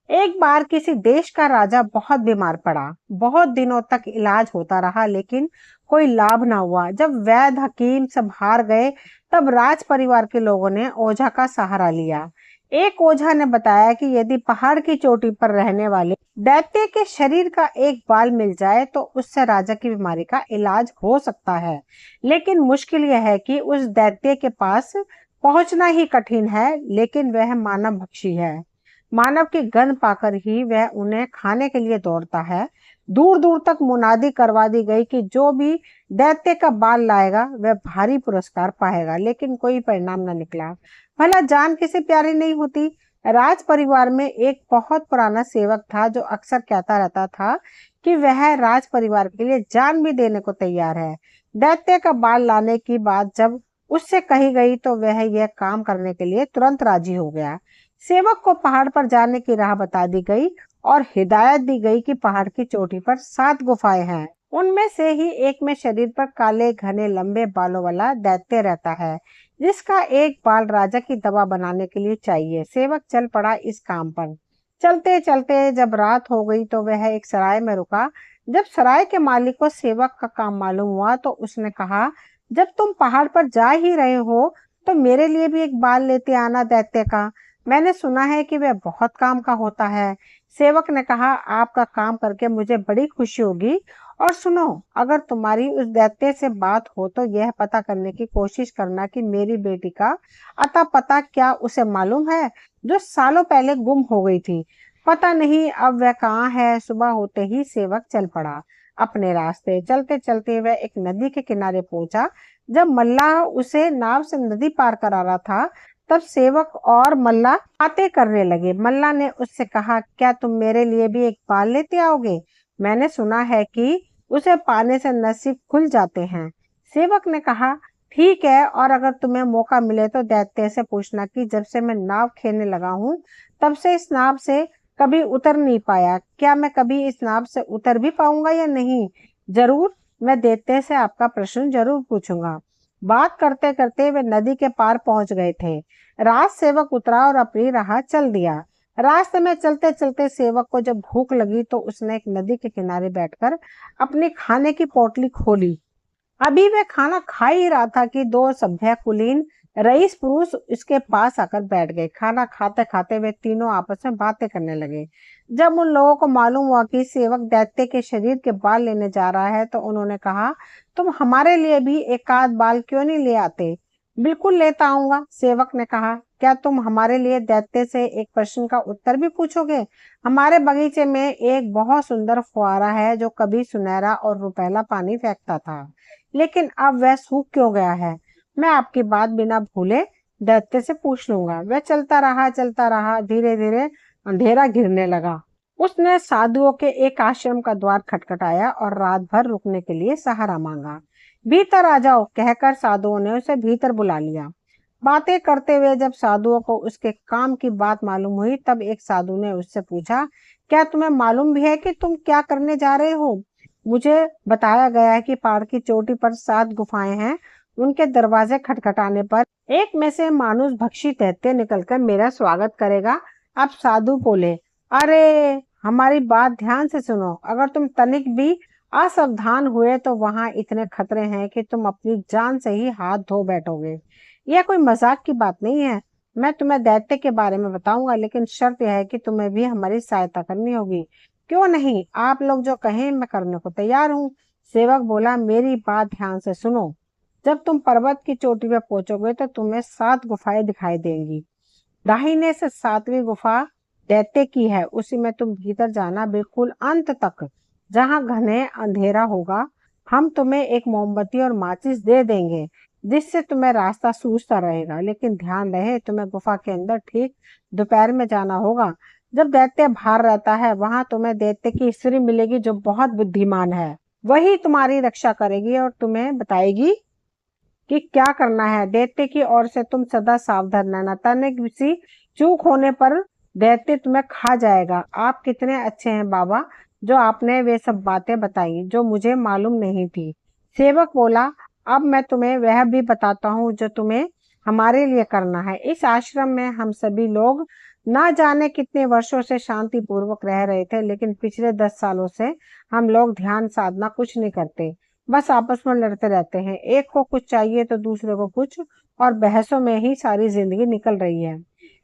एक बार किसी देश का राजा बहुत बीमार पड़ा। बहुत दिनों तक इलाज होता रहा लेकिन कोई लाभ ना हुआ। जब वैद्य हकीम सब हार गए तब राज परिवार के लोगों ने ओझा का सहारा लिया। एक ओझा ने बताया कि यदि पहाड़ की चोटी पर रहने वाले दैत्य के शरीर का एक बाल मिल जाए तो उससे राजा की बीमारी का इलाज हो सकता है। लेकिन मुश्किल यह है कि उस दैत्य के पास पहुंचना ही कठिन है, लेकिन वह मानव भक्षी है। मानव की गंध पाकर ही वह उन्हें खाने के लिए दौड़ता है। दूर दूर तक मुनादी करवा दी गई कि जो भी दैत्य का बाल लाएगा वह भारी पुरस्कार पाएगा, लेकिन कोई परिणाम न निकला। भला जान किसे प्यारी नहीं होती। राज परिवार में एक बहुत पुराना सेवक था जो अक्सर कहता रहता था कि वह राज परिवार के लिए जान भी देने को तैयार है। दैत्य का बाल लाने की बात जब उससे कही गई तो वह यह काम करने के लिए तुरंत राजी हो गया। सेवक को पहाड़ पर जाने की राह बता दी गई और हिदायत दी गई कि पहाड़ की चोटी पर 7 गुफाएं हैं। उनमें से ही एक में शरीर पर काले घने लंबे बालों वाला दैत्य रहता है, जिसका एक बाल राजा की दवा बनाने के लिए चाहिए। सेवक चल पड़ा इस काम पर। चलते चलते जब रात हो गई तो वह एक सराय में रुका। जब सराय के मालिक को सेवक का काम मालूम हुआ तो उसने कहा, जब तुम पहाड़ पर जा ही रहे हो तो मेरे लिए भी एक बाल लेते आना दैत्य का। मैंने सुना है कि वह बहुत काम का होता है। सेवक ने कहा, आपका काम करके मुझे बड़ी खुशी होगी। और सुनो, अगर तुम्हारी उस दैत्य से बात हो तो यह पता करने की कोशिश करना कि मेरी बेटी का अता पता क्या उसे मालूम है, जो सालों पहले गुम हो गई थी। पता नहीं अब वह कहाँ है। सुबह होते ही सेवक चल पड़ा अपने रास्ते। चलते चलते वह एक नदी के किनारे पहुंचा। जब मल्लाह उसे नाव से नदी पार करा रहा था तब सेवक और मल्ला बातें करने लगे। मल्ला ने उससे कहा, क्या तुम मेरे लिए भी एक बाल लेते आओगे? मैंने सुना है कि उसे पाने से नसीब खुल जाते हैं। सेवक ने कहा, ठीक है, और अगर तुम्हें मौका मिले तो दैत्य से पूछना कि जब से मैं नाव खेलने लगा हूँ तब से इस नाव से कभी उतर नहीं पाया। क्या मैं कभी इस नाव से उतर भी पाऊंगा या नहीं? जरूर, मैं दैत्य से आपका प्रश्न जरूर पूछूंगा। बात करते करते वे नदी के पार पहुंच गए थे। राज सेवक उतरा और अपनी राह चल दिया। रास्ते में चलते चलते सेवक को जब भूख लगी तो उसने एक नदी के किनारे बैठकर अपनी खाने की पोटली खोली। अभी वह खाना खा ही रहा था कि दो सभ्य कुलीन रईस पुरुष उसके पास आकर बैठ गए। खाना खाते खाते वे तीनों आपस में बातें करने लगे। जब उन लोगों को मालूम हुआ कि सेवक दैत्य के शरीर के बाल लेने जा रहा है तो उन्होंने कहा, तुम हमारे लिए भी एक आध बाल क्यों नहीं ले आते? बिल्कुल लेता आऊंगा, सेवक ने कहा। क्या तुम हमारे लिए दैत्य से एक प्रश्न का उत्तर भी पूछोगे? हमारे बगीचे में एक बहुत सुंदर फुहारा है जो कभी सुनहरा और रुपहला पानी फेंकता था, लेकिन अब वह सूख क्यों गया है? मैं आपकी बात बिना भूले दैत्य से पूछ लूंगा। वह चलता रहा। धीरे धीरे अंधेरा घिरने लगा। उसने साधुओं के एक आश्रम का द्वार खटखटाया और रात भर रुकने के लिए सहारा मांगा। भीतर आ जाओ कहकर साधुओं ने उसे भीतर बुला लिया। बातें करते हुए जब साधुओं को उसके काम की बात मालूम हुई तब एक साधु ने उससे पूछा, क्या तुम्हें मालूम भी है कि तुम क्या करने जा रहे हो? मुझे बताया गया है कि पहाड़ की चोटी पर 7 गुफाएं हैं। उनके दरवाजे खटखटाने पर एक में से मानुष भक्षी दैत्य निकलकर मेरा स्वागत करेगा। अब साधु बोले, अरे हमारी बात ध्यान से सुनो। अगर तुम तनिक भी असावधान हुए तो वहां इतने खतरे हैं कि तुम अपनी जान से ही हाथ धो बैठोगे। यह कोई मजाक की बात नहीं है। मैं तुम्हें दैत्य के बारे में बताऊंगा, लेकिन शर्त यह है कि तुम्हें भी हमारी सहायता करनी होगी। क्यों नहीं, आप लोग जो कहें मैं करने को तैयार हूँ। सेवक बोला, मेरी बात ध्यान से सुनो। जब तुम पर्वत की चोटी पे पहुंचोगे तो तुम्हें 7 गुफाएं दिखाई देंगी। दाहिने से 7वीं गुफा दैत्य की है। उसी में तुम भीतर जाना बिल्कुल अंत तक, जहां घने अंधेरा होगा। हम तुम्हें एक मोमबत्ती और माचिस दे देंगे जिससे तुम्हें रास्ता सूझता रहेगा, लेकिन ध्यान रहे तुम्हें गुफा के अंदर ठीक दोपहर में जाना होगा, जब दैत्य बाहर रहता है। वहां तुम्हें दैत्य की स्त्री मिलेगी जो बहुत बुद्धिमान है। वही तुम्हारी रक्षा करेगी और तुम्हें बताएगी कि क्या करना है। दैत्य की ओर से तुम सदा सावधान रहना, तनिक सी चूक होने पर दैत्य तुम्हें खा जाएगा। आप कितने अच्छे हैं बाबा, जो आपने वे सब बातें बताई जो मुझे मालूम नहीं थी। सेवक बोला, अब मैं तुम्हें वह भी बताता हूँ जो तुम्हें हमारे लिए करना है। इस आश्रम में हम सभी लोग ना जाने कितने वर्षों से शांति पूर्वक रह रहे थे, लेकिन पिछले 10 सालों से हम लोग ध्यान साधना कुछ नहीं करते, बस आपस में लड़ते रहते हैं। एक को कुछ चाहिए तो दूसरे को कुछ, और बहसों में ही सारी जिंदगी निकल रही है।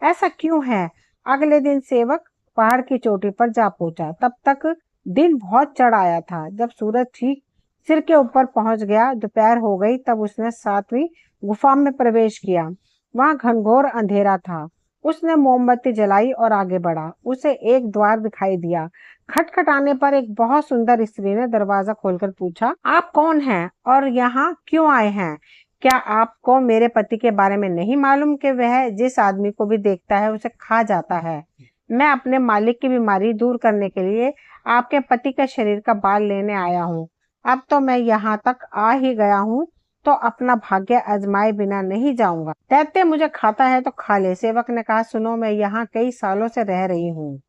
ऐसा क्यों है? अगले दिन सेवक पहाड़ की चोटी पर जा पहुंचा। तब तक दिन बहुत चढ़ आया था। जब सूरज ठीक सिर के ऊपर पहुंच गया, दोपहर हो गई, तब उसने 7वीं गुफा में प्रवेश किया। वहां घनघोर अंधेरा था। उसने मोमबत्ती जलाई और आगे बढ़ा। उसे एक द्वार दिखाई दिया। खटखटाने पर एक बहुत सुंदर स्त्री ने दरवाजा खोलकर पूछा, आप कौन हैं और यहाँ क्यों आए हैं? क्या आपको मेरे पति के बारे में नहीं मालूम कि वह जिस आदमी को भी देखता है उसे खा जाता है? मैं अपने मालिक की बीमारी दूर करने के लिए आपके पति के शरीर का बाल लेने आया हूँ। अब तो मैं यहाँ तक आ ही गया हूँ, तो अपना भाग्य आजमाए बिना नहीं जाऊंगा। दैत्य मुझे खाता है तो खा ले। सेवक ने कहा, सुनो, मैं यहाँ कई सालों से रह रही हूँ।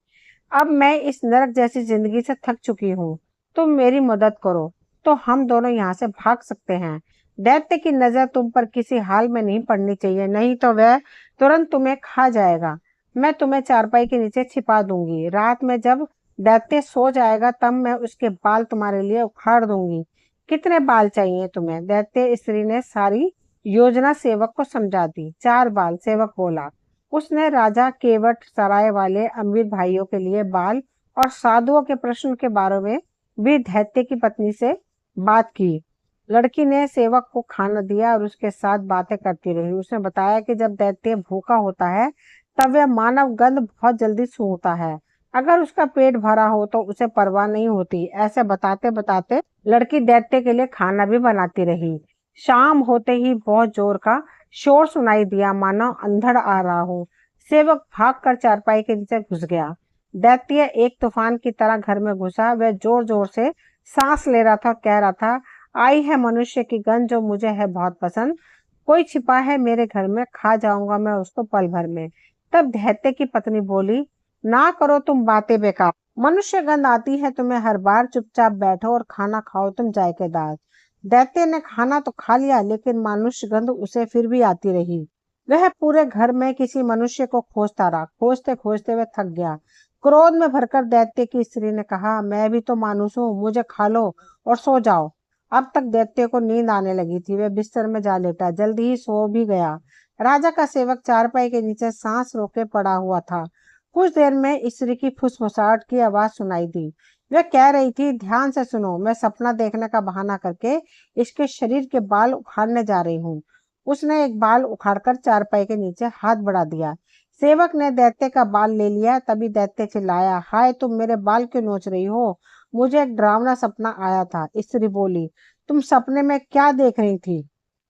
अब मैं इस नरक जैसी जिंदगी से थक चुकी हूँ। तुम मेरी मदद करो तो हम दोनों यहाँ से भाग सकते हैं। दैत्य की नजर तुम पर किसी हाल में नहीं पड़नी चाहिए, नहीं तो वह तुरंत तुम्हें खा जाएगा। मैं तुम्हें चारपाई के नीचे छिपा दूंगी। रात में जब दैत्य सो जाएगा तब मैं उसके बाल तुम्हारे लिए उखाड़ दूंगी। कितने बाल चाहिए तुम्हें? दैत्य स्त्री ने सारी योजना सेवक को समझा दी। 4 बाल, सेवक बोला। उसने राजा केवट सराय वाले अमीर भाइयों के लिए बाल और साधुओं के प्रश्न के बारे में भी दैत्य की पत्नी से बात की। लड़की ने सेवक को खाना दिया और उसके साथ बातें करती रही। उसने बताया कि जब दैत्य भूखा होता है तब वह मानव गंध बहुत जल्दी सूंघता है। अगर उसका पेट भरा हो तो उसे परवाह नहीं होती। ऐसे बताते बताते लड़की दैत्य के लिए खाना भी बनाती रही। शाम होते ही बहुत जोर का शोर सुनाई दिया, मानो अंधड़ आ रहा हो। सेवक भागकर चारपाई के नीचे घुस गया। दैत्य एक तूफान की तरह घर में घुसा। वह जोर जोर से सांस ले रहा था और कह रहा था, आई है मनुष्य की गंध जो मुझे है बहुत पसंद। कोई छिपा है मेरे घर में, खा जाऊंगा मैं उसको पल भर में। तब दैत्य की पत्नी बोली, ना करो तुम बातें बेकार। मनुष्य गंध आती है तुम्हें हर बार। चुपचाप बैठो और खाना खाओ तुम जायकेदार। दैत्य ने खाना तो खा लिया, लेकिन मानुष गंध उसे फिर भी आती रही। वह पूरे घर में किसी मनुष्य को खोजता रहा। खोजते खोजते वह थक गया। क्रोध में भरकर दैत्य की स्त्री ने कहा, मैं भी तो मानुष हूँ, मुझे खा लो और सो जाओ। अब तक दैत्य को नींद आने लगी थी। वह बिस्तर में जा लेटा, जल्दी ही सो भी गया। राजा का सेवक चारपाई के नीचे सांस रोके पड़ा हुआ था। कुछ देर में स्त्री की फुसफुसाहट की आवाज सुनाई दी। वह कह रही थी, ध्यान से सुनो, मैं सपना देखने का बहाना करके इसके शरीर के बाल उखाड़ने जा रही हूँ। उसने एक बाल उखाड़कर चारपाई के नीचे हाथ बढ़ा दिया। सेवक ने दैत्य का बाल ले लिया। तभी दैत्य चिल्लाया, हाय, तुम मेरे बाल क्यों नोच रही हो? मुझे एक डरावना सपना आया था। स्त्री बोली, तुम सपने में क्या देख रही थी?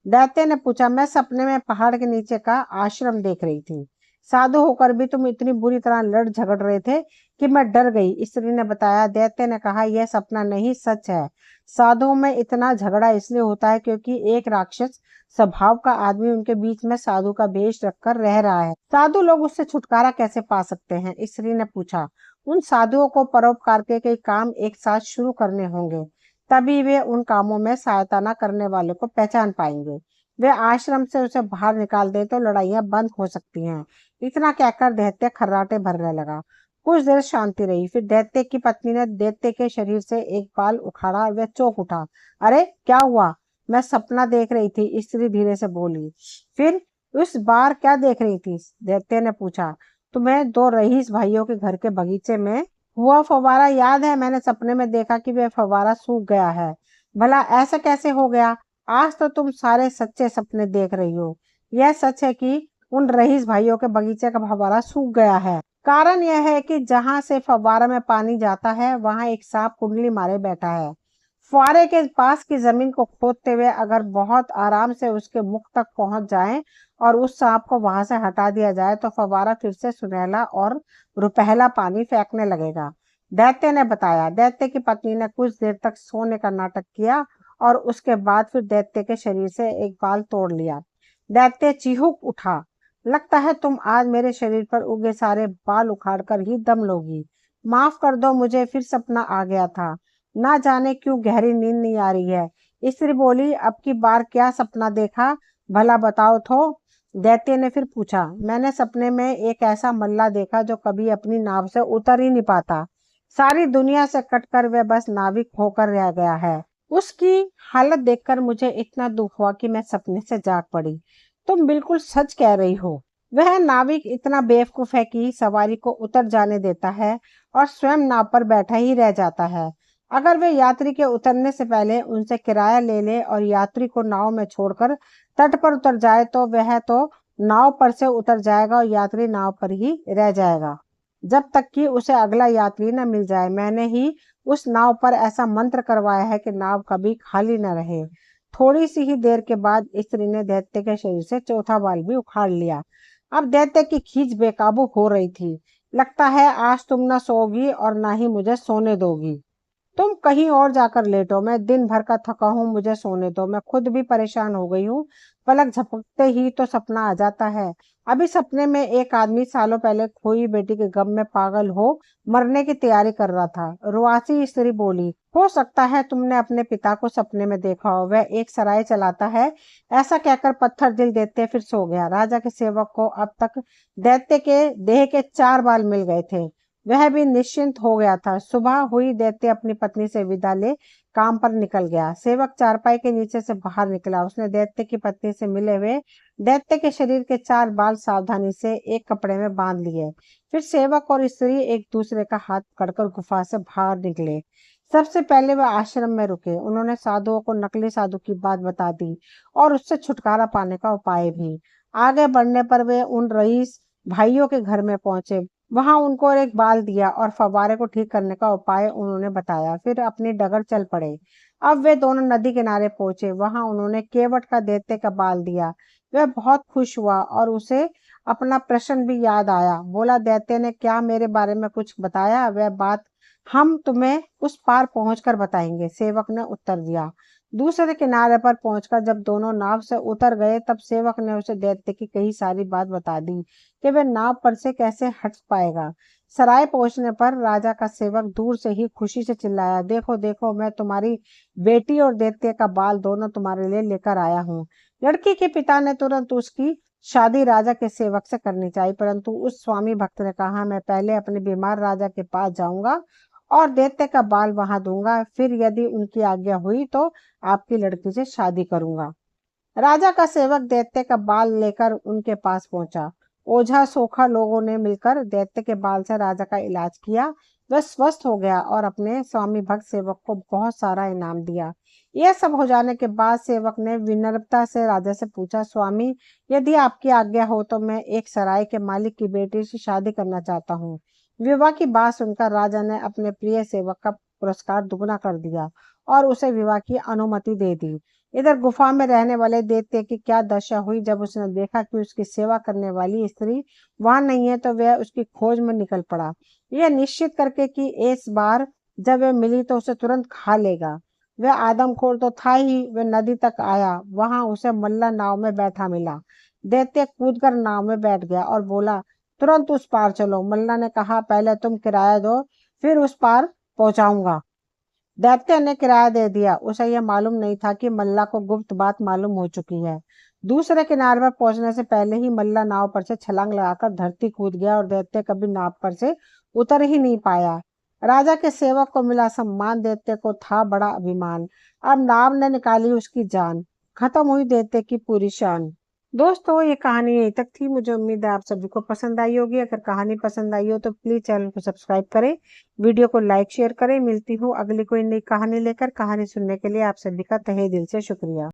दैत्य ने पूछा, मैं सपने में पहाड़ के नीचे का आश्रम देख रही थी। साधु होकर भी तुम इतनी बुरी तरह लड़ झगड़ रहे थे कि मैं डर गई, स्त्री ने बताया। दैत्य ने कहा, यह सपना नहीं, सच है। साधुओं में इतना झगड़ा इसलिए होता है क्योंकि एक राक्षस स्वभाव का आदमी उनके बीच में साधु का वेश रखकर रह रहा है। साधु लोग उससे छुटकारा कैसे पा सकते हैं? स्त्री ने पूछा। उन साधुओं को परोपकार के कई काम एक साथ शुरू करने होंगे, तभी वे उन कामों में सहायता न करने वाले को पहचान पाएंगे। वे आश्रम से उसे बाहर निकाल दे तो लड़ाइयां बंद हो सकती हैं। इतना कहकर दैत्य खर्राटे भरने लगा। कुछ देर शांति रही। फिर दैत्य की पत्नी ने दैत्य के शरीर से एक बाल उखाड़ा। वह चौंक उठा। अरे, क्या हुआ? मैं सपना देख रही थी, स्त्री धीरे से बोली। फिर उस बार क्या देख रही थी? दैत्य ने पूछा। तुम्हें 2 रईस भाइयों के घर के बगीचे में हुआ फव्वारा याद है? मैंने सपने में देखा कि वह फव्वारा सूख गया है। भला ऐसा कैसे हो गया? आज तो तुम सारे सच्चे सपने देख रही हो। यह सच है कि उन रईस भाइयों के बगीचे का फव्वारा सूख गया है। कारण यह है कि जहां से फव्वारा में पानी जाता है वहां एक सांप कुंडली मारे बैठा है। फुआरे के पास की जमीन को खोदते हुए अगर बहुत आराम से उसके मुख तक पहुंच जाएं और उस सांप को वहां से हटा दिया जाए तो फव्वारा फिर से सुनहला और रुपहला पानी फेंकने लगेगा, दैत्य ने बताया। दैत्य की पत्नी ने कुछ देर तक सोने का नाटक किया और उसके बाद फिर दैत्य के शरीर से एक बाल तोड़ लिया। दैत्य चीखूक उठा, लगता है तुम आज मेरे शरीर पर उगे सारे बाल उखाड़ कर ही दम लोगी। माफ कर दो, मुझे फिर सपना आ गया था। ना जाने क्यों गहरी नींद नहीं आ रही है। स्त्री बोली, अब की बार क्या सपना देखा? भला बताओ तो। दैत्य ने फिर पूछा, मैंने सपने में एक ऐसा मल्ला देखा जो कभी अपनी नाव से उतर ही नहीं पाता। सारी दुनिया से कटकर वह बस नाविक होकर रह गया है। उसकी हालत देखकर मुझे इतना दुख हुआ कि मैं सपने से जाग पड़ी। तुम बिल्कुल सच कह रही हो। वह नाविक इतना बेवकूफ है कि सवारी को उतर जाने देता है और स्वयं नाव पर बैठा ही रह जाता है। अगर वे यात्री के उतरने से पहले उनसे किराया ले ले और यात्री को नाव में छोड़कर तट पर उतर जाए तो वह तो नाव पर से उतर जाएगा और यात्री नाव पर ही रह जाएगा जब तक कि उसे अगला यात्री न मिल जाए। मैंने ही उस नाव पर ऐसा मंत्र करवाया है कि नाव कभी खाली न रहे। थोड़ी सी ही देर के बाद स्त्री ने दैत्य के शरीर से चौथा बाल भी उखाड़ लिया। अब दैत्य की खींच बेकाबू हो रही थी। लगता है आज तुम न सोओगी और ना ही मुझे सोने दोगी। तुम कहीं और जाकर लेटो, मैं दिन भर का थका हूँ, मुझे सोने दो, मैं खुद भी परेशान हो गई हूँ। पलक झपकते ही तो सपना आ जाता है। अभी सपने में एक आदमी सालों पहले खोई बेटी के गम में पागल हो मरने की तैयारी कर रहा था। रुआसी स्त्री बोली, हो सकता है तुमने अपने पिता को सपने में देखा हो, वह एक सराय चलाता है। ऐसा कहकर पत्थर दिल दैत्य फिर सो गया। राजा के सेवक को अब तक दैत्य के देह के 4 बाल मिल गए थे। वह भी निश्चिंत हो गया था। सुबह हुई, दैत्य अपनी पत्नी से विदा ले काम पर निकल गया। सेवक चारपाई के नीचे से बाहर निकला। उसने दैत्य की पत्नी से मिले हुए दैत्य के शरीर के 4 बाल सावधानी से एक कपड़े में बांध लिए। फिर सेवक और स्त्री एक दूसरे का हाथ पकड़कर गुफा से बाहर निकले। सबसे पहले वह आश्रम में रुके। उन्होंने साधुओं को नकली साधु की बात बता दी और उससे छुटकारा पाने का उपाय भी। आगे बढ़ने पर वे उन रईस भाइयों के घर में पहुंचे। वहां उनको एक बाल दिया और फव्वारे को ठीक करने का उपाय उन्होंने बताया। फिर अपनी डगर चल पड़े। अब वे दोनों नदी किनारे पहुंचे। वहां उन्होंने केवट का दैत्य का बाल दिया। वह बहुत खुश हुआ और उसे अपना प्रश्न भी याद आया। बोला, दैत्य ने क्या मेरे बारे में कुछ बताया? वह बात हम तुम्हें उस पार पहुंचकर बताएंगे, सेवक ने उत्तर दिया। दूसरे किनारे पर पहुंचकर जब दोनों नाव से उतर गए तब सेवक ने उसे दैत्य की कई सारी बात बता दी कि वह नाव पर से कैसे हट पाएगा। सराय पहुंचने पर राजा का सेवक दूर से ही खुशी से चिल्लाया, देखो देखो, मैं तुम्हारी बेटी और दैत्य का बाल दोनों तुम्हारे लिए लेकर आया हूँ। लड़की के पिता ने तुरंत उसकी शादी राजा के सेवक से करनी चाहिए, परंतु उस स्वामी भक्त ने कहा, मैं पहले अपने बीमार राजा के पास जाऊंगा और दैत्य का बाल वहां दूंगा, फिर यदि उनकी आज्ञा हुई तो आपकी लड़की से शादी करूंगा। राजा का सेवक दैत्य का बाल लेकर उनके पास पहुंचा। ओझा सोखा लोगों ने मिलकर दैत्य के बाल से राजा का इलाज किया। वह स्वस्थ हो गया और अपने स्वामी भक्त सेवक को बहुत सारा इनाम दिया। यह सब हो जाने के बाद सेवक ने विनम्रता से राजा से पूछा, स्वामी, यदि आपकी आज्ञा हो तो मैं एक सराय के मालिक की बेटी से शादी करना चाहता हूँ। विवाह की बात सुनकर राजा ने अपने प्रिय सेवक का पुरस्कार दुगना कर दिया और उसे विवाह की अनुमति दे दी। इधर गुफा में रहने वाले दैत्य की क्या दशा हुई जब उसने देखा कि उसकी सेवा करने वाली स्त्री वहां नहीं है, तो वह उसकी खोज में निकल पड़ा, यह निश्चित करके कि इस बार जब वह मिली तो उसे तुरंत खा लेगा। वह आदमखोर तो था ही। वह नदी तक आया। वहां उसे मल्ला नाव में बैठा मिला। दैत्य कूदकर नाव में बैठ गया और बोला, तुरंत उस पार चलो। मल्ला ने कहा, पहले तुम किराया दो, फिर उस पार पहुंचाऊंगा। दैत्य ने किराया दे दिया। उसे यह मालूम नहीं था कि मल्ला को गुप्त बात मालूम हो चुकी है। दूसरे किनारे पर पहुंचने से पहले ही मल्ला नाव पर से छलांग लगाकर धरती कूद गया और दैत्य कभी नाव पर से उतर ही नहीं पाया। राजा के सेवक को मिला सम्मान, दैत्य को था बड़ा अभिमान। अब नाव ने निकाली उसकी जान। खत्म हुई दैत्य की पूरी शान। दोस्तों, ये कहानी यहीं तक थी। मुझे उम्मीद है आप सभी को पसंद आई होगी। अगर कहानी पसंद आई हो तो प्लीज चैनल को सब्सक्राइब करें, वीडियो को लाइक शेयर करें। मिलती हूँ अगली कोई नई कहानी लेकर। कहानी सुनने के लिए आप सभी का तहे दिल से शुक्रिया।